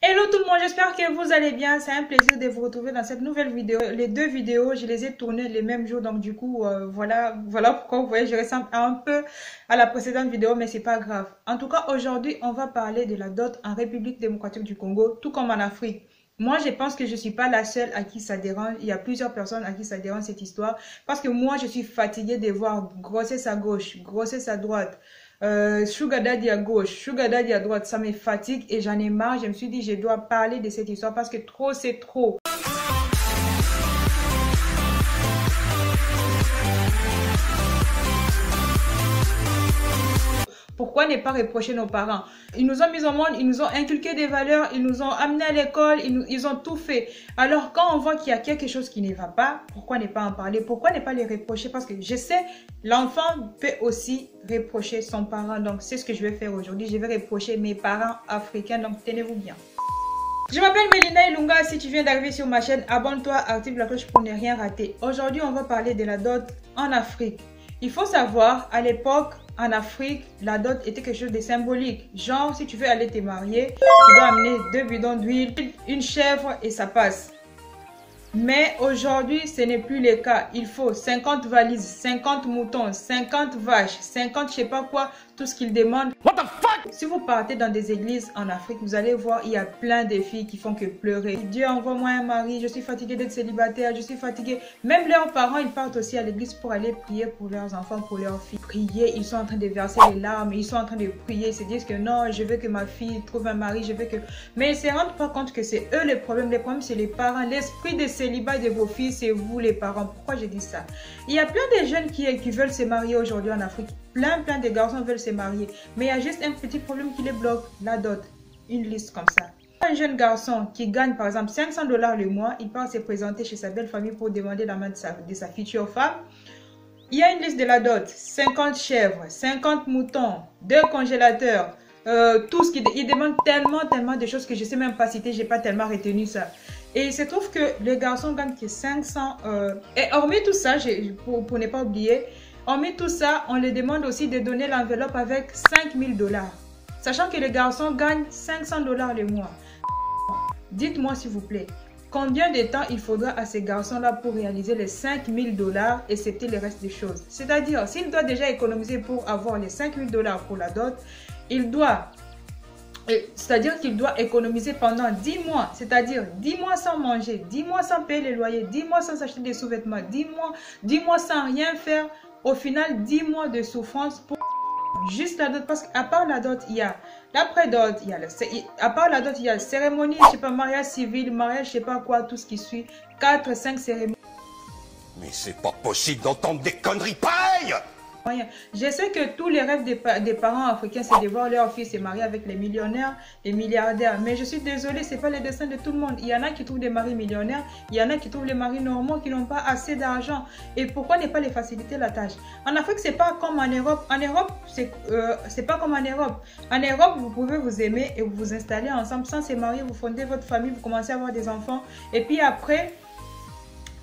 Hello tout le monde, j'espère que vous allez bien. C'est un plaisir de vous retrouver dans cette nouvelle vidéo. Les deux vidéos, je les ai tournées les mêmes jours, donc du coup, voilà pourquoi vous voyez, je ressemble un peu à la précédente vidéo, mais c'est pas grave. En tout cas, aujourd'hui, on va parler de la dot en République démocratique du Congo, tout comme en Afrique. Moi, je pense que je suis pas la seule à qui ça dérange. Il y a plusieurs personnes à qui ça dérange cette histoire. Parce que moi, je suis fatiguée de voir grossesse à gauche, grossesse à droite. Sugar Daddy à gauche, Sugar Daddy à droite, ça me fatigue et j'en ai marre. Je me suis dit, je dois parler de cette histoire parce que trop, c'est trop. Pourquoi ne pas reprocher nos parents? Ils nous ont mis au monde, ils nous ont inculqué des valeurs, ils nous ont amenés à l'école, ils ont tout fait. Alors quand on voit qu'il y a quelque chose qui ne va pas, pourquoi ne pas en parler? Pourquoi ne pas les reprocher? Parce que je sais, l'enfant peut aussi reprocher son parent. Donc c'est ce que je vais faire aujourd'hui. Je vais reprocher mes parents africains, donc tenez-vous bien. Je m'appelle Melina Ilunga. Si tu viens d'arriver sur ma chaîne, abonne-toi, active la cloche pour ne rien rater. Aujourd'hui, on va parler de la dot en Afrique. Il faut savoir, à l'époque, en Afrique, la dot était quelque chose de symbolique. Genre, si tu veux aller te marier, tu dois amener 2 bidons d'huile, une chèvre et ça passe. Mais aujourd'hui, ce n'est plus le cas. Il faut 50 valises, 50 moutons, 50 vaches, 50 je sais pas quoi, tout ce qu'ils demandent. What the fuck? Si vous partez dans des églises en Afrique, vous allez voir, il y a plein de filles qui font que pleurer. Dieu, envoie-moi un mari, je suis fatiguée d'être célibataire, je suis fatiguée. Même leurs parents, ils partent aussi à l'église pour aller prier pour leurs enfants, pour leurs filles. Prier, ils sont en train de verser les larmes, ils sont en train de prier, ils se disent que non, je veux que ma fille trouve un mari, je veux que... Mais ils ne se rendent pas compte que c'est eux les problèmes c'est les parents. L'esprit de célibat de vos filles, c'est vous les parents. Pourquoi je dis ça? Il y a plein de jeunes qui veulent se marier aujourd'hui en Afrique. Plein de garçons veulent se marier. Mais il y a juste un petit problème qui les bloque, la dot. Une liste comme ça. Un jeune garçon qui gagne par exemple 500 $ le mois, il part se présenter chez sa belle famille pour demander la main de sa future femme. Il y a une liste de la dot. 50 chèvres, 50 moutons, 2 congélateurs. Tout ce qu'il demande tellement de choses que je ne sais même pas citer, j'ai pas tellement retenu ça. Et il se trouve que le garçon gagne que 500. Et hormis tout ça, pour ne pas oublier, hormis tout ça, on lui demande aussi de donner l'enveloppe avec 5000 $. Sachant que le garçon gagne 500 $ le mois. Dites-moi s'il vous plaît, combien de temps il faudra à ces garçons-là pour réaliser les 5000 $ et c'était le reste des choses? C'est-à-dire, s'il doit déjà économiser pour avoir les 5000 $ pour la dot, il doit... C'est-à-dire qu'il doit économiser pendant 10 mois. C'est-à-dire 10 mois sans manger, 10 mois sans payer les loyers, 10 mois sans acheter des sous-vêtements, 10 mois sans rien faire. Au final, 10 mois de souffrance pour juste la dot. Parce qu'à part la dot, il y a l'après-dot, à part la dot, il y a cérémonie, je sais pas, mariage civil, mariage, je sais pas quoi, tout ce qui suit. 4-5 cérémonies. Mais c'est pas possible d'entendre des conneries pareilles! Je sais que tous les rêves des parents africains, c'est de voir leur fils se marier avec les millionnaires, les milliardaires. Mais je suis désolée, ce n'est pas le destin de tout le monde. Il y en a qui trouvent des maris millionnaires, il y en a qui trouvent les maris normaux qui n'ont pas assez d'argent. Et pourquoi ne pas les faciliter la tâche? En Afrique, c'est pas comme en Europe. En Europe, c'est pas comme en Europe. En Europe, vous pouvez vous aimer et vous installer ensemble sans se marier, vous fondez votre famille, vous commencez à avoir des enfants. Et puis après,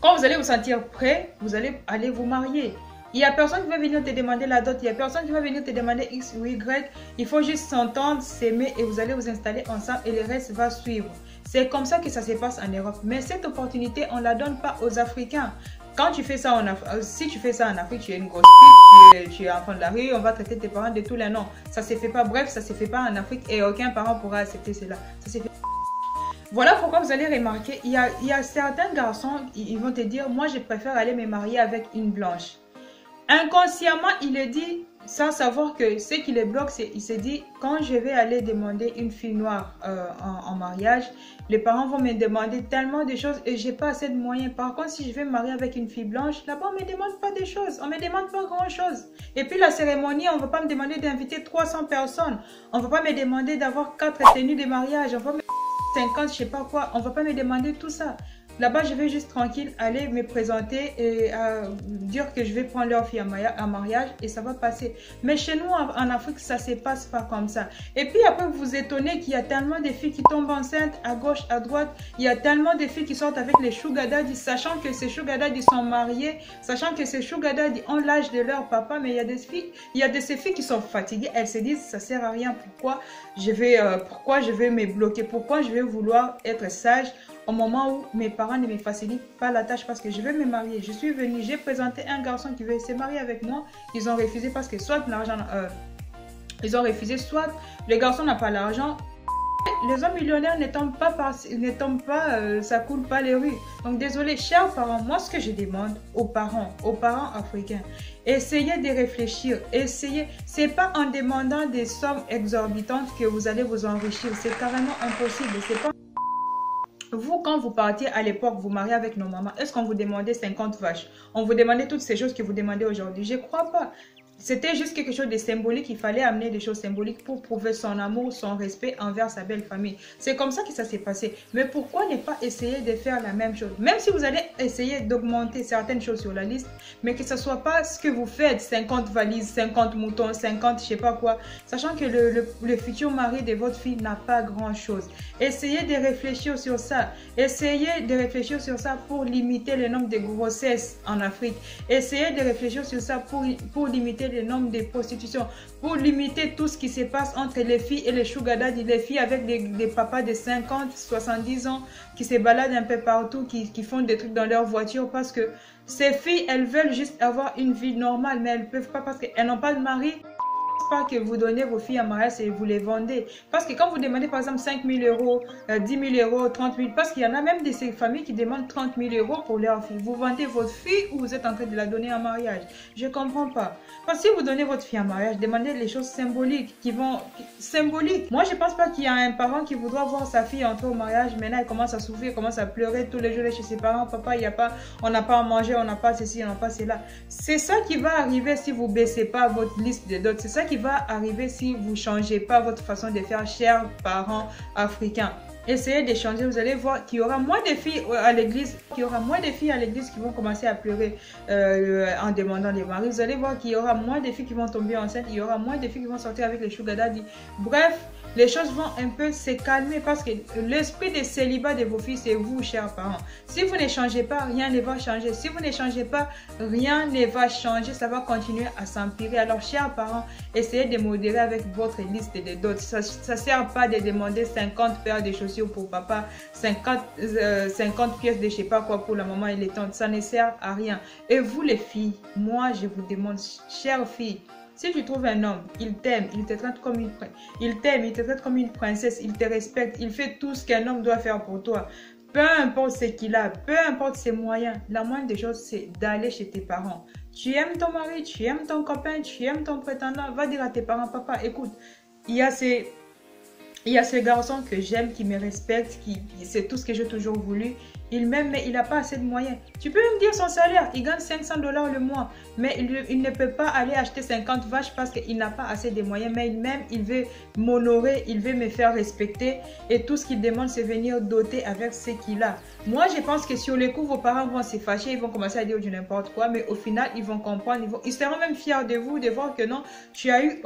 quand vous allez vous sentir prêt, vous allez aller vous marier. Il n'y a personne qui va venir te demander la dot, il n'y a personne qui va venir te demander X ou Y. Il faut juste s'entendre, s'aimer et vous allez vous installer ensemble et le reste va suivre. C'est comme ça que ça se passe en Europe. Mais cette opportunité, on ne la donne pas aux Africains. Quand tu fais ça en Afrique, si tu fais ça en Afrique, tu es une grosse pute, tu es enfant de la rue, on va traiter tes parents de tous les noms. Ça ne se fait pas, bref, ça ne se fait pas en Afrique et aucun parent pourra accepter cela. Ça se fait. Voilà pourquoi vous allez remarquer, il y a certains garçons, ils vont te dire, moi je préfère aller me marier avec une blanche. Inconsciemment, il est dit, sans savoir que ce qui les bloque, il se dit, quand je vais aller demander une fille noire en mariage, les parents vont me demander tellement de choses et j'ai pas assez de moyens. Par contre, si je vais me marier avec une fille blanche, là-bas, on me demande pas de choses, on me demande pas grand-chose. Et puis la cérémonie, on va pas me demander d'inviter 300 personnes, on va pas me demander d'avoir 4 tenues de mariage, on va me 50, je sais pas quoi, on va pas me demander tout ça. Là-bas, je vais juste tranquille aller me présenter et dire que je vais prendre leur fille en mariage et ça va passer. Mais chez nous, en Afrique, ça se passe pas comme ça. Et puis après, vous vous étonnez qu'il y a tellement de filles qui tombent enceintes à gauche, à droite. Il y a tellement de filles qui sortent avec les sugar daddy, sachant que ces sugar daddy sont mariés, sachant que ces sugar daddy ont l'âge de leur papa. Mais il y a des filles, ces filles qui sont fatiguées. Elles se disent, ça sert à rien. Pourquoi je vais me bloquer? Pourquoi je vais vouloir être sage au moment où mes parents ne me facilitent pas la tâche parce que je vais me marier. Je suis venue, j'ai présenté un garçon qui veut se marier avec moi. Ils ont refusé parce que soit l'argent, ils ont refusé, soit le garçon n'a pas l'argent. Les hommes millionnaires ne tombent pas, ça coule pas les rues. Donc désolé, chers parents, moi ce que je demande aux parents africains, essayez de réfléchir, essayez. C'est pas en demandant des sommes exorbitantes que vous allez vous enrichir. C'est carrément impossible. C'est pas. Vous, quand vous partiez à l'époque, vous mariez avec nos mamans, est-ce qu'on vous demandait 50 vaches? On vous demandait toutes ces choses que vous demandez aujourd'hui? Je ne crois pas. C'était juste quelque chose de symbolique. Il fallait amener des choses symboliques pour prouver son amour, son respect envers sa belle famille. C'est comme ça que ça s'est passé. Mais pourquoi ne pas essayer de faire la même chose? Même si vous allez essayer d'augmenter certaines choses sur la liste, mais que ce ne soit pas ce que vous faites, 50 valises, 50 moutons, 50 je sais pas quoi, sachant que le futur mari de votre fille n'a pas grand-chose. Essayez de réfléchir sur ça. Essayez de réfléchir sur ça pour limiter le nombre de grossesses en Afrique. Essayez de réfléchir sur ça pour limiter le nombre de prostitutions, pour limiter tout ce qui se passe entre les filles et les sugar daddy, les filles avec des papas de 50, 70 ans qui se baladent un peu partout, qui font des trucs dans leur voiture parce que ces filles, elles veulent juste avoir une vie normale, mais elles ne peuvent pas parce qu'elles n'ont pas de mari. Pas que vous donnez vos filles en mariage et vous les vendez. Parce que quand vous demandez par exemple 5 000 euros, 10 000 euros, 30 000, parce qu'il y en a même de ces familles qui demandent 30 000 euros pour leur fille. Vous vendez votre fille ou vous êtes en train de la donner en mariage? Je ne comprends pas. Parce que si vous donnez votre fille en mariage, demandez les choses symboliques symboliques. Moi, je ne pense pas qu'il y a un parent qui voudra voir sa fille entrer au mariage. Maintenant, elle commence à souffrir, commence à pleurer tous les jours chez ses parents. Papa, on n'a pas à manger, on n'a pas ceci, on n'a pas cela. C'est ça qui va arriver si vous ne baissez pas votre liste de dots. C'est ça qui va arriver si vous ne changez pas votre façon de faire, chers parents africains. Essayez de changer, vous allez voir qu'il y aura moins de filles à l'église, qui vont commencer à pleurer en demandant des maris. Vous allez voir qu'il y aura moins de filles qui vont tomber enceintes, il y aura moins de filles qui vont sortir avec les sugar daddy. Bref, les choses vont un peu se calmer parce que l'esprit de célibat de vos filles, c'est vous, chers parents. Si vous ne changez pas, rien ne va changer. Si vous ne changez pas, rien ne va changer. Ça va continuer à s'empirer. Alors, chers parents, essayez de modérer avec votre liste de dots. Ça ne sert pas de demander 50 paires de chaussures pour papa, 50 pièces de je ne sais pas quoi pour la maman et les tantes. Ça ne sert à rien. Et vous, les filles, moi, je vous demande, chères filles, si tu trouves un homme, il t'aime, il te traite comme une princesse, il te respecte, il fait tout ce qu'un homme doit faire pour toi. Peu importe ce qu'il a, peu importe ses moyens, la moindre des choses, c'est d'aller chez tes parents. Tu aimes ton mari, tu aimes ton copain, tu aimes ton prétendant, va dire à tes parents, papa, écoute, il y a ce garçon que j'aime, qui me respecte, c'est tout ce que j'ai toujours voulu. Il m'aime, mais il n'a pas assez de moyens. Tu peux me dire son salaire, il gagne 500 $ le mois, mais il ne peut pas aller acheter 50 vaches parce qu'il n'a pas assez de moyens. Mais il m'aime, il veut m'honorer, il veut me faire respecter. Et tout ce qu'il demande, c'est venir doter avec ce qu'il a. Moi, je pense que sur les coups, vos parents vont se fâcher, ils vont commencer à dire du n'importe quoi. Mais au final, ils vont comprendre, ils seront même fiers de vous, de voir que non, tu as eu...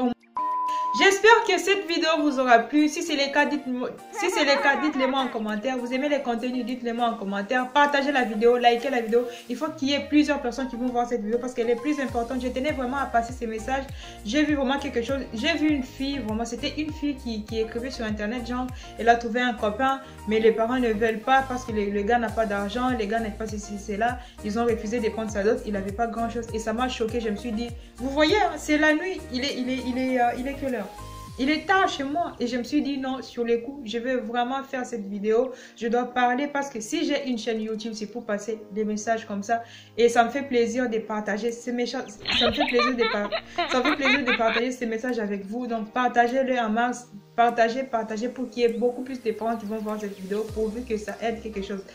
J'espère que cette vidéo vous aura plu. Si c'est le cas, dites-le moi en commentaire. Vous aimez les contenus, dites-le moi en commentaire. Partagez la vidéo, likez la vidéo. Il faut qu'il y ait plusieurs personnes qui vont voir cette vidéo parce qu'elle est plus importante. Je tenais vraiment à passer ces messages. J'ai vu vraiment quelque chose. J'ai vu une fille, vraiment, c'était une fille qui écrivait sur internet, genre, elle a trouvé un copain, mais les parents ne veulent pas parce que le gars n'a pas d'argent, les gars n'ont pas ceci, cela. Ils ont refusé de prendre sa dot, il n'avait pas grand chose. Et ça m'a choqué. Je me suis dit, vous voyez, c'est la nuit, il est quelle heure? Il est tard chez moi et je me suis dit non, sur les coups, je vais vraiment faire cette vidéo. Je dois parler parce que si j'ai une chaîne YouTube, c'est pour passer des messages comme ça. Et ça me fait plaisir de partager ces messages. Ça me fait plaisir de partager ces messages avec vous. Donc partagez-le en masse. Partagez pour qu'il y ait beaucoup plus de parents qui vont voir cette vidéo pourvu que ça aide quelque chose.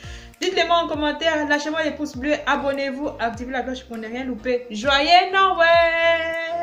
Dites-le moi en commentaire, lâchez-moi les pouces bleus, abonnez-vous, activez la cloche pour ne rien louper. Joyeux Noël!